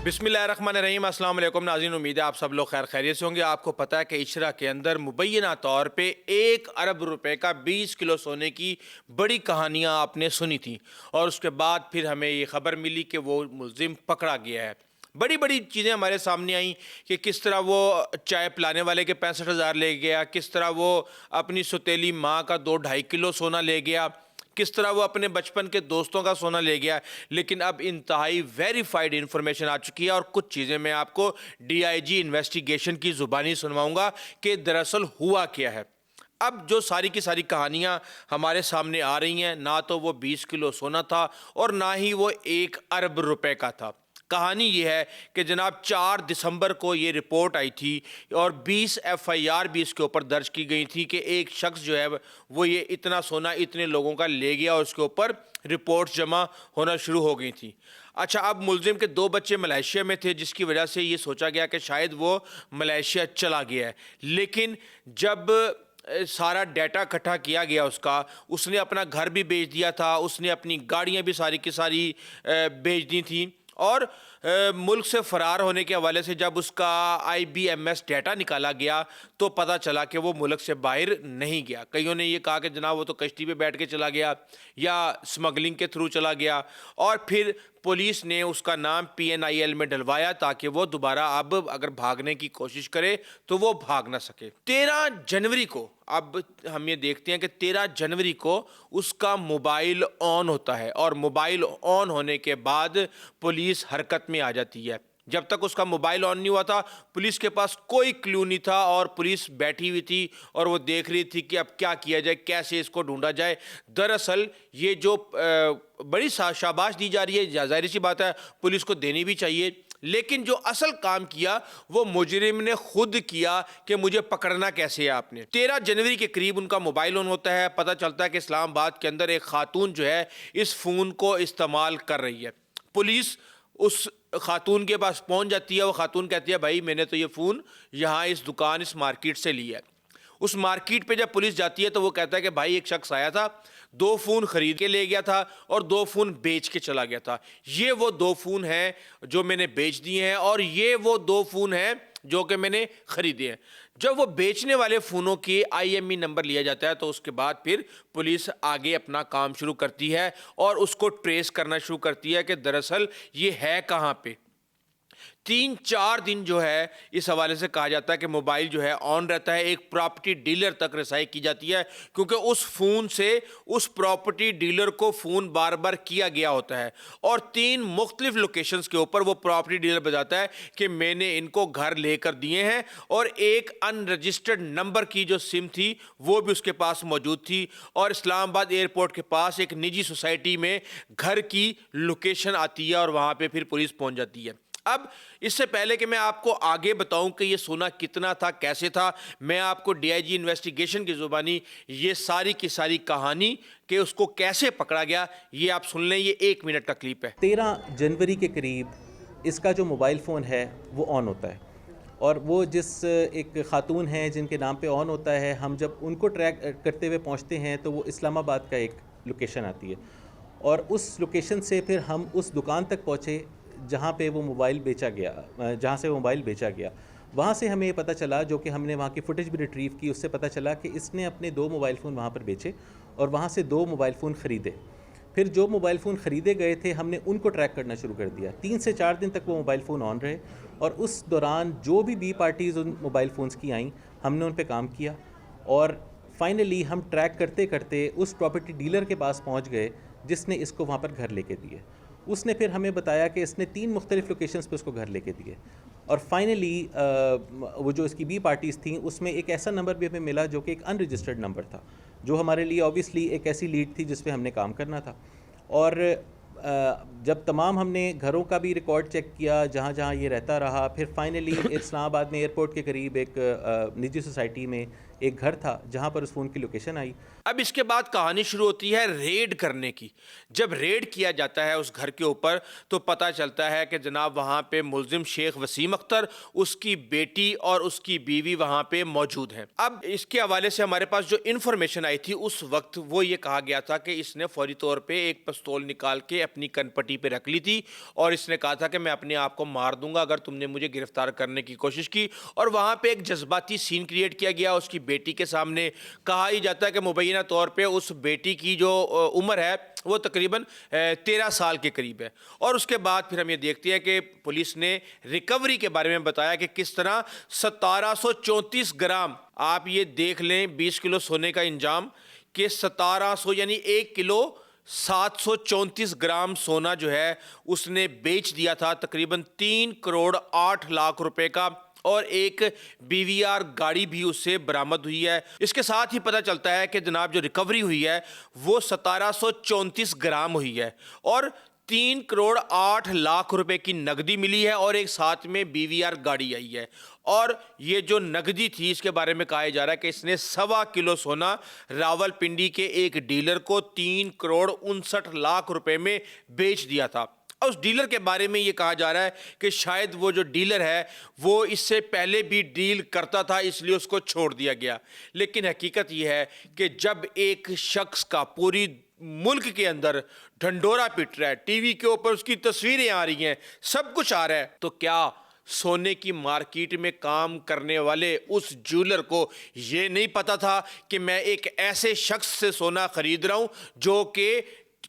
बिस्मिल्लाहिर्रहमानिर्रहीम। अस्सलाम वालेकुम नाज़रीन, उम्मीद है आप सब लोग खैर खैरियत से होंगे। आपको पता है कि इशरा के अंदर मुबैना तौर पे 1 अरब रुपए का 20 किलो सोने की बड़ी कहानियाँ आपने सुनी थी, और उसके बाद फिर हमें ये खबर मिली कि वो मुलजिम पकड़ा गया है। बड़ी बड़ी चीज़ें हमारे सामने आई कि किस तरह वो चाय पिलाने वाले के 65,000 ले गया, किस तरह वो अपनी सौतेली माँ का 2-2.5 किलो सोना ले गया, किस तरह वो अपने बचपन के दोस्तों का सोना ले गया। लेकिन अब इंतहाई वेरीफाइड इंफॉर्मेशन आ चुकी है, और कुछ चीज़ें मैं आपको डीआईजी इन्वेस्टिगेशन की ज़ुबानी सुनवाऊंगा कि दरअसल हुआ क्या है। अब जो सारी की सारी कहानियां हमारे सामने आ रही हैं, ना तो वो 20 किलो सोना था और ना ही वो 1 अरब रुपए का था। कहानी ये है कि जनाब 4 दिसंबर को ये रिपोर्ट आई थी, और 20 एफआईआर भी इसके ऊपर दर्ज की गई थी कि एक शख्स जो है वो ये इतना सोना इतने लोगों का ले गया, और उसके ऊपर रिपोर्ट जमा होना शुरू हो गई थी। अच्छा, अब मुलजिम के 2 बच्चे मलेशिया में थे, जिसकी वजह से ये सोचा गया कि शायद वो मलेशिया चला गया है। लेकिन जब सारा डाटा इकट्ठा किया गया उसका, उसने अपना घर भी बेच दिया था, उसने अपनी गाड़ियां भी सारी की सारी बेच दी थी, और मुल्क से फ़रार होने के हवाले से जब उसका आईबीएमएस डाटा निकाला गया तो पता चला कि वो मुल्क से बाहर नहीं गया। कईयों ने ये कहा कि जनाब वो तो कश्ती पे बैठ के चला गया या स्मगलिंग के थ्रू चला गया, और फिर पुलिस ने उसका नाम पीएनआईएल में डलवाया ताकि वो दोबारा अब अगर भागने की कोशिश करे तो वो भाग ना सके। 13 जनवरी को, अब हम ये देखते हैं कि 13 जनवरी को उसका मोबाइल ऑन होता है, और मोबाइल ऑन होने के बाद पुलिस हरकत में आ जाती है। जब तक उसका मोबाइल ऑन नहीं हुआ था, पुलिस के पास कोई क्लू नहीं था, और पुलिस बैठी हुई थी और वो देख रही थी कि अब क्या किया जाए, कैसे इसको ढूंढा जाए। दरअसल ये जो बड़ी शाबाश दी जा रही है, जाहिर सी बात है पुलिस को देनी भी चाहिए, लेकिन जो असल काम किया वो मुजरिम ने खुद किया कि मुझे पकड़ना कैसे है आपने। 13 जनवरी के करीब उनका मोबाइल ऑन होता है। पता चलता है कि इस्लामाबाद के अंदर एक खातून जो है इस फ़ोन को इस्तेमाल कर रही है। पुलिस उस खातून के पास पहुंच जाती है। वो खातून कहती है, भाई मैंने तो ये फ़ोन यहाँ इस दुकान, इस मार्केट से लिया है। उस मार्केट पे जब पुलिस जाती है तो वो कहता है कि भाई एक शख्स आया था, 2 फ़ोन खरीद के ले गया था और 2 फ़ोन बेच के चला गया था। ये वो 2 फ़ोन हैं जो मैंने बेच दिए हैं, और ये वो 2 फ़ोन हैं जो कि मैंने खरीदे हैं। जब वो बेचने वाले फ़ोनों के आईएमई नंबर लिया जाता है तो उसके बाद फिर पुलिस आगे अपना काम शुरू करती है और उसको ट्रेस करना शुरू करती है कि दरअसल ये है कहाँ पे। 3-4 दिन जो है इस हवाले से कहा जाता है कि मोबाइल जो है ऑन रहता है। एक प्रॉपर्टी डीलर तक रसाई की जाती है, क्योंकि उस फ़ोन से उस प्रॉपर्टी डीलर को फ़ोन बार बार किया गया होता है, और 3 मुख्तलिफ लोकेशंस के ऊपर वो प्रॉपर्टी डीलर बताता है कि मैंने इनको घर लेकर दिए हैं, और एक अनरजिस्टर्ड नंबर की जो सिम थी वो भी उसके पास मौजूद थी, और इस्लामाबाद एयरपोर्ट के पास एक निजी सोसाइटी में घर की लोकेशन आती है, और वहाँ पर फिर पुलिस पहुँच जाती है। अब इससे पहले कि मैं आपको आगे बताऊं कि ये सोना कितना था, कैसे था, मैं आपको डीआईजी इन्वेस्टिगेशन की ज़ुबानी ये सारी की सारी कहानी कि उसको कैसे पकड़ा गया ये आप सुन लें। ये 1 मिनट का क्लिप है। 13 जनवरी के करीब इसका जो मोबाइल फ़ोन है वो ऑन होता है, और वो जिस एक ख़ातून हैं जिनके नाम पे ऑन होता है, हम जब उनको ट्रैक करते हुए पहुंचते हैं तो वो इस्लामाबाद का एक लोकेशन आती है, और उस लोकेशन से फिर हम उस दुकान तक पहुँचे जहाँ पे वो मोबाइल बेचा गया, जहाँ से वो मोबाइल बेचा गया। वहाँ से हमें ये पता चला, जो कि हमने वहाँ की फुटेज भी रिट्रीव की, उससे पता चला कि इसने अपने 2 मोबाइल फ़ोन वहाँ पर बेचे और वहाँ से 2 मोबाइल फ़ोन ख़रीदे। फिर जो मोबाइल फ़ोन ख़रीदे गए थे हमने उनको ट्रैक करना शुरू कर दिया। 3 से 4 दिन तक वो मोबाइल फ़ोन ऑन रहे, और उस दौरान जो भी बी पार्टीज़ उन मोबाइल फ़ोन्स की आईं हमने उन पर काम किया, और फाइनली हम ट्रैक करते करते उस प्रॉपर्टी डीलर के पास पहुँच गए जिसने इसको वहाँ पर घर लेके दिए। उसने फिर हमें बताया कि इसने 3 मुख्तलिफ़ लोकेशंस पे उसको घर लेके दिए, और फाइनली वो जो इसकी बी पार्टीज़ थी उसमें एक ऐसा नंबर भी हमें मिला जो कि एक अनरजिस्टर्ड नंबर था, जो हमारे लिए ऑब्वियसली एक ऐसी लीड थी जिस पे हमने काम करना था। और जब तमाम हमने घरों का भी रिकॉर्ड चेक किया जहाँ जहाँ ये रहता रहा, फिर फाइनली इस्लामाबाद में एयरपोर्ट के करीब एक निजी सोसाइटी में ایک گھر تھا جہاں پر اس فون کی لوکیشن آئی. اب اس کے بعد کہانی شروع ہوتی ہے ریڈ کرنے کی. جب ریڈ کیا جاتا ہے اس گھر کے اوپر تو پتہ چلتا ہے کہ جناب وہاں پہ ملزم شیخ وسیم اختر, اس کی بیٹی اور اس کی بیوی وہاں پہ موجود ہیں. اب اس کے حوالے سے ہمارے پاس جو انفارمیشن آئی تھی اس وقت وہ یہ کہا گیا تھا کہ اس نے فوری طور پہ ایک پستول نکال کے اپنی کن پٹی پہ رکھ لی تھی اور اس نے کہا تھا کہ میں اپنے آپ کو مار دوں گا اگر تم نے مجھے گرفتار کرنے کی کوشش کی. اور وہاں پہ ایک جذباتی سین کریٹ کیا گیا اس کی بیٹی کے سامنے. کہا ہی جاتا ہے کہ مبینہ طور پہ اس بیٹی کی جو عمر ہے وہ تقریباً 13 سال کے قریب ہے. اور اس کے بعد پھر ہم یہ دیکھتے ہیں کہ پولیس نے ریکوری کے بارے میں بتایا کہ کس طرح 1734 گرام, آپ یہ دیکھ لیں 20 کلو سونے کا انجام, کہ 1700 یعنی 1 کلو 734 گرام سونا جو ہے اس نے بیچ دیا تھا تقریباً 3 کروڑ 8 لاکھ روپے کا. اور ایک BVR گاڑی بھی اس سے برآمد ہوئی ہے. اس کے ساتھ ہی پتہ چلتا ہے کہ جناب جو ریکوری ہوئی ہے وہ 1734 گرام ہوئی ہے اور 3 کروڑ 8 لاکھ روپے کی نقدی ملی ہے اور ایک ساتھ میں BVR گاڑی آئی ہے. اور یہ جو نقدی تھی اس کے بارے میں کہا جا رہا ہے کہ اس نے 1.25 کلو سونا راول پنڈی کے ایک ڈیلر کو 3 کروڑ 59 لاکھ روپے میں بیچ دیا تھا. اور اس ڈیلر کے بارے میں یہ کہا جا رہا ہے کہ شاید وہ جو ڈیلر ہے وہ اس سے پہلے بھی ڈیل کرتا تھا اس لیے اس کو چھوڑ دیا گیا. لیکن حقیقت یہ ہے کہ جب ایک شخص کا پوری ملک کے اندر ڈھنڈورا پٹ رہا ہے, ٹی وی کے اوپر اس کی تصویریں آ رہی ہیں, سب کچھ آ رہا ہے, تو کیا سونے کی مارکیٹ میں کام کرنے والے اس جولر کو یہ نہیں پتا تھا کہ میں ایک ایسے شخص سے سونا خرید رہا ہوں جو کہ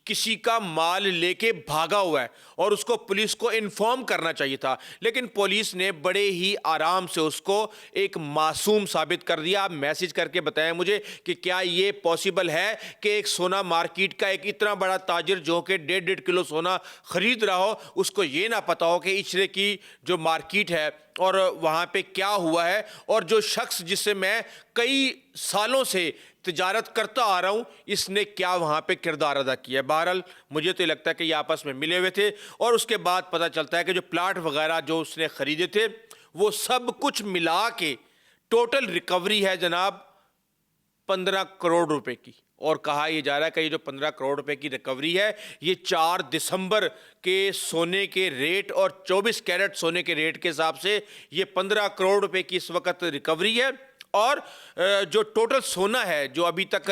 کسی کا مال لے کے بھاگا ہوا ہے اور اس کو پولیس کو انفارم کرنا چاہیے تھا؟ لیکن پولیس نے بڑے ہی آرام سے اس کو ایک معصوم ثابت کر دیا. آپ میسج کر کے بتائیں مجھے کہ کیا یہ پاسبل ہے کہ ایک سونا مارکیٹ کا ایک اتنا بڑا تاجر جو کہ 1.5 کلو سونا خرید رہا ہو اس کو یہ نہ پتا ہو کہ اچرے کی جو مارکیٹ ہے اور وہاں پہ کیا ہوا ہے, اور جو شخص جس سے میں کئی سالوں سے تجارت کرتا آ رہا ہوں اس نے کیا وہاں پہ کردار ادا کیا ہے. بہرحال مجھے تو لگتا ہے کہ یہ آپس میں ملے ہوئے تھے. اور اس کے بعد پتہ چلتا ہے کہ جو پلاٹ وغیرہ جو اس نے خریدے تھے وہ سب کچھ ملا کے ٹوٹل ریکوری ہے جناب 15 کروڑ روپے کی. اور کہا یہ جا رہا ہے کہ یہ جو 15 کروڑ روپے کی ریکوری ہے یہ 4 دسمبر کے سونے کے ریٹ اور 24 کیرٹ سونے کے ریٹ کے حساب سے یہ 15 کروڑ روپے کی اس وقت ریکوری ہے. اور جو ٹوٹل سونا ہے جو ابھی تک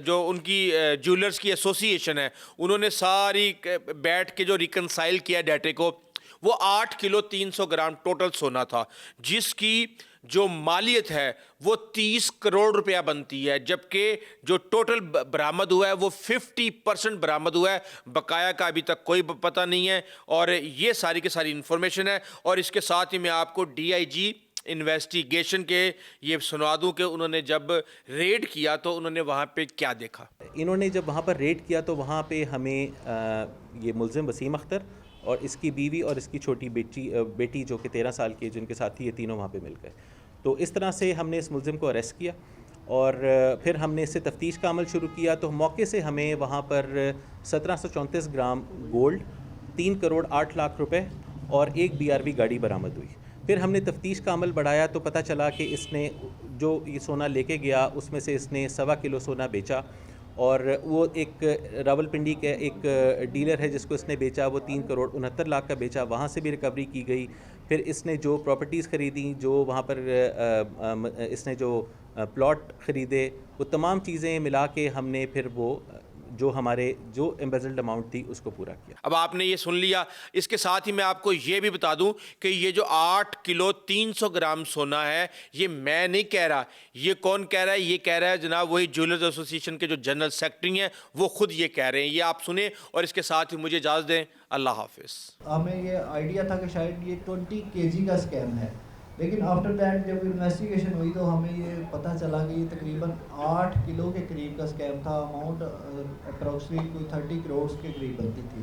جو ان کی جیولرز کی ایسوسی ایشن ہے انہوں نے ساری بیٹھ کے جو ریکنسائل کیا ڈیٹے کو, وہ 8 کلو 300 گرام ٹوٹل سونا تھا جس کی جو مالیت ہے وہ 30 کروڑ روپیہ بنتی ہے, جبکہ جو ٹوٹل برآمد ہوا ہے وہ 50% برآمد ہوا ہے. بقایا کا ابھی تک کوئی پتہ نہیں ہے. اور یہ ساری کی ساری انفارمیشن ہے. اور اس کے ساتھ ہی میں آپ کو DIG انویسٹیگیشن کے یہ سنا دوں کہ انہوں نے جب ریڈ کیا تو انہوں نے وہاں پہ کیا دیکھا. انہوں نے جب وہاں پر ریڈ کیا تو وہاں پہ ہمیں یہ ملزم وسیم اختر اور اس کی بیوی اور اس کی چھوٹی بیٹی جو کہ 13 سال کی ہے جن کے ساتھ ہی یہ تینوں وہاں پہ مل گئے. تو اس طرح سے ہم نے اس ملزم کو اریسٹ کیا اور پھر ہم نے اس سے تفتیش کا عمل شروع کیا. تو موقع سے ہمیں وہاں پر 1734 گرام گولڈ, 3 کروڑ 8 لاکھ روپے اور ایک BRB گاڑی برآمد ہوئی. پھر ہم نے تفتیش کا عمل بڑھایا تو پتہ چلا کہ اس نے جو یہ سونا لے کے گیا اس میں سے اس نے 1.25 کلو سونا بیچا, اور وہ ایک راول پنڈی کے ایک ڈیلر ہے جس کو اس نے بیچا وہ 3 کروڑ 69 لاکھ کا بیچا, وہاں سے بھی ریکوری کی گئی. پھر اس نے جو پراپرٹیز خریدیں, جو وہاں پر اس نے جو پلاٹ خریدے, وہ تمام چیزیں ملا کے ہم نے پھر وہ جو ہمارے جو ایمبیزلڈ اماؤنٹ تھی اس کو پورا کیا. اب آپ نے یہ سن لیا. اس کے ساتھ ہی میں آپ کو یہ بھی بتا دوں کہ یہ جو 8 کلو 300 گرام سونا ہے یہ میں نہیں کہہ رہا, یہ کون کہہ رہا ہے؟ یہ کہہ رہا ہے جناب وہی جیولرز ایسوسی ایشن کے جو جنرل سیکرٹری ہیں وہ خود یہ کہہ رہے ہیں. یہ آپ سنیں اور اس کے ساتھ ہی مجھے اجازت دیں. اللہ حافظ. ہمیں یہ آئیڈیا تھا کہ شاید یہ 20 kg کا اسکیم ہے, لیکن آفٹر دیٹ جب انویسٹیگیشن ہوئی تو ہمیں یہ پتہ چلا کہ یہ تقریباً 8 کلو کے قریب کا اسکیم تھا. اماؤنٹ اپروکسیمیٹ کوئی 30 کروڑ کے قریب بنتی تھی.